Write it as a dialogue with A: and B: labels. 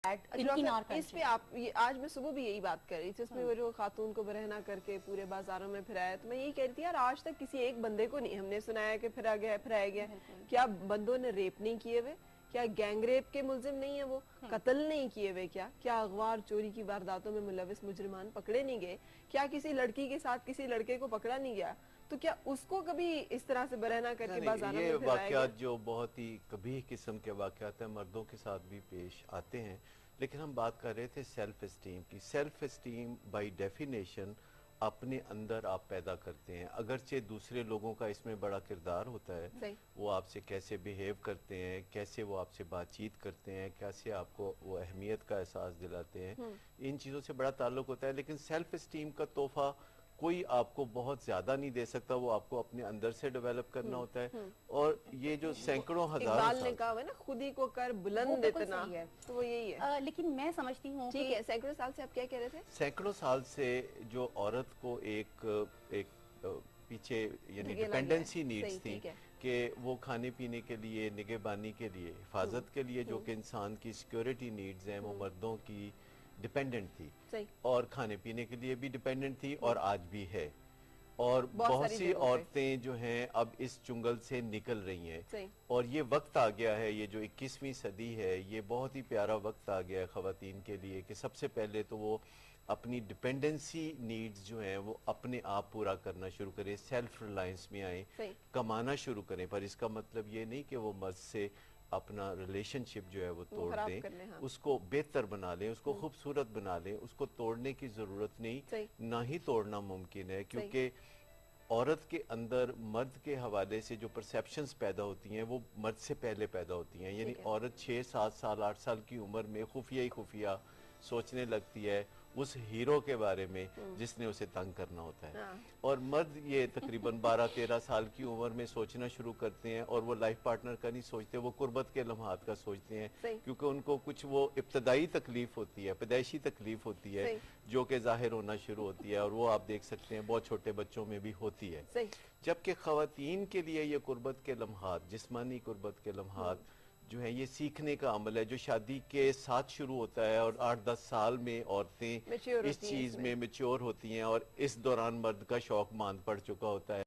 A: اس پہ آپ آج میں صبح بھی یہی بات کر رہی تھی، اس میں وہ جو خاتون کو برہنہ کر کے پورے بازاروں میں پھرایا، تو میں یہی کہہ رہی تھی یار آج تک کسی ایک بندے کو نہیں ہم نے سنایا کہ پھرایا گیا. کیا بندوں نے ریپ نہیں کیے ہوئے؟ کیا گینگ ریپ کے ملزم نہیں ہیں وہ؟ قتل نہیں کیے ہوئے؟ کیا اغوا اور چوری کی وارداتوں میں ملوث مجرمان پکڑے نہیں گئے؟ کیا کسی لڑکی کے ساتھ کسی لڑکے کو پکڑا نہیں گیا؟ تو کیا اس کو کبھی اس طرح سے برہنہ کر کے بازاروں میں
B: یہ
A: پھرایا گیا؟
B: واقعات جو بہت ہی قبیح قسم کے واقعات ہیں مردوں کے ساتھ بھی پیش آتے ہیں، لیکن ہم بات کر رہے تھے سیلف اسٹیم کی. سیلف اسٹیم بائی ڈیفینیشن اپنے اندر آپ پیدا کرتے ہیں، اگرچہ دوسرے لوگوں کا اس میں بڑا کردار ہوتا ہے، وہ آپ سے کیسے بیہیو کرتے ہیں، کیسے وہ آپ سے بات چیت کرتے ہیں، کیسے آپ کو وہ اہمیت کا احساس دلاتے ہیں، ان چیزوں سے بڑا تعلق ہوتا ہے. لیکن سیلف اسٹیم کا تحفہ کوئی آپ کو بہت زیادہ نہیں دے سکتا، وہ آپ کو اپنے اندر سے ڈیولپ کرنا ہوتا ہے. اور یہ جو سینکڑوں ہزاروں
A: اقبال نے کہا ہے نا خود ہی کو کر بلند اتنا، تو وہ یہی ہے.
C: لیکن میں سمجھتی ہوں
A: ٹھیک ہے، سینکڑوں سال سے آپ کیا کہہ رہے تھے؟
B: سینکڑوں سال سے جو عورت کو ایک پیچھے یعنی ڈیپینڈنسی نیڈز تھی کہ وہ کھانے پینے کے لیے، نگہبانی کے لیے، حفاظت کے لیے، جو کہ انسان کی سیکیورٹی نیڈز ہیں، وہ مردوں کی ڈیپینڈنٹ تھی، اور کھانے پینے کے لیے بھی ڈیپینڈنٹ تھی، اور آج بھی ہے. اور بہت سی عورتیں جو ہیں اب اس چنگل سے نکل رہی ہیں، اور یہ وقت آ گیا ہے، یہ جو 21ویں صدی ہے، یہ بہت ہی پیارا وقت آ گیا ہے خواتین کے لیے کہ سب سے پہلے تو وہ اپنی ڈیپینڈنسی نیڈز جو ہیں وہ اپنے آپ پورا کرنا شروع کریں، سیلف ریلائنس میں آئیں، کمانا شروع کریں. پر اس کا مطلب یہ نہیں کہ وہ مرد سے اپنا ریلیشن شپ جو ہے وہ توڑ دیں، اس کو بہتر بنا لیں، اس کو خوبصورت بنا لیں. اس کو توڑنے کی ضرورت نہیں، نہ ہی توڑنا ممکن ہے، کیونکہ عورت کے اندر مرد کے حوالے سے جو پرسیپشنز پیدا ہوتی ہیں وہ مرد سے پہلے پیدا ہوتی ہیں. یعنی عورت 6 7 سال 8 سال کی عمر میں خفیہ ہی خفیہ سوچنے لگتی ہے اس ہیرو کے بارے میں جس نے اسے تنگ کرنا ہوتا ہے، اور مرد یہ تقریباً 12 13 سال کی عمر میں سوچنا شروع کرتے ہیں، اور وہ لائف پارٹنر کا نہیں سوچتے، وہ قربت کے لمحات کا سوچتے ہیں، کیونکہ ان کو کچھ وہ ابتدائی تکلیف ہوتی ہے، پیدائشی تکلیف ہوتی ہے جو کہ ظاہر ہونا شروع ہوتی ہے، اور وہ آپ دیکھ سکتے ہیں بہت چھوٹے بچوں میں بھی ہوتی ہے. جبکہ خواتین کے لیے یہ قربت کے لمحات، جسمانی قربت کے لمحات جو ہے، یہ سیکھنے کا عمل ہے جو شادی کے ساتھ شروع ہوتا ہے، اور 8 10 سال میں عورتیں اس چیز میں میچور ہوتی ہیں، اور اس دوران مرد کا شوق ماند پڑ چکا ہوتا ہے.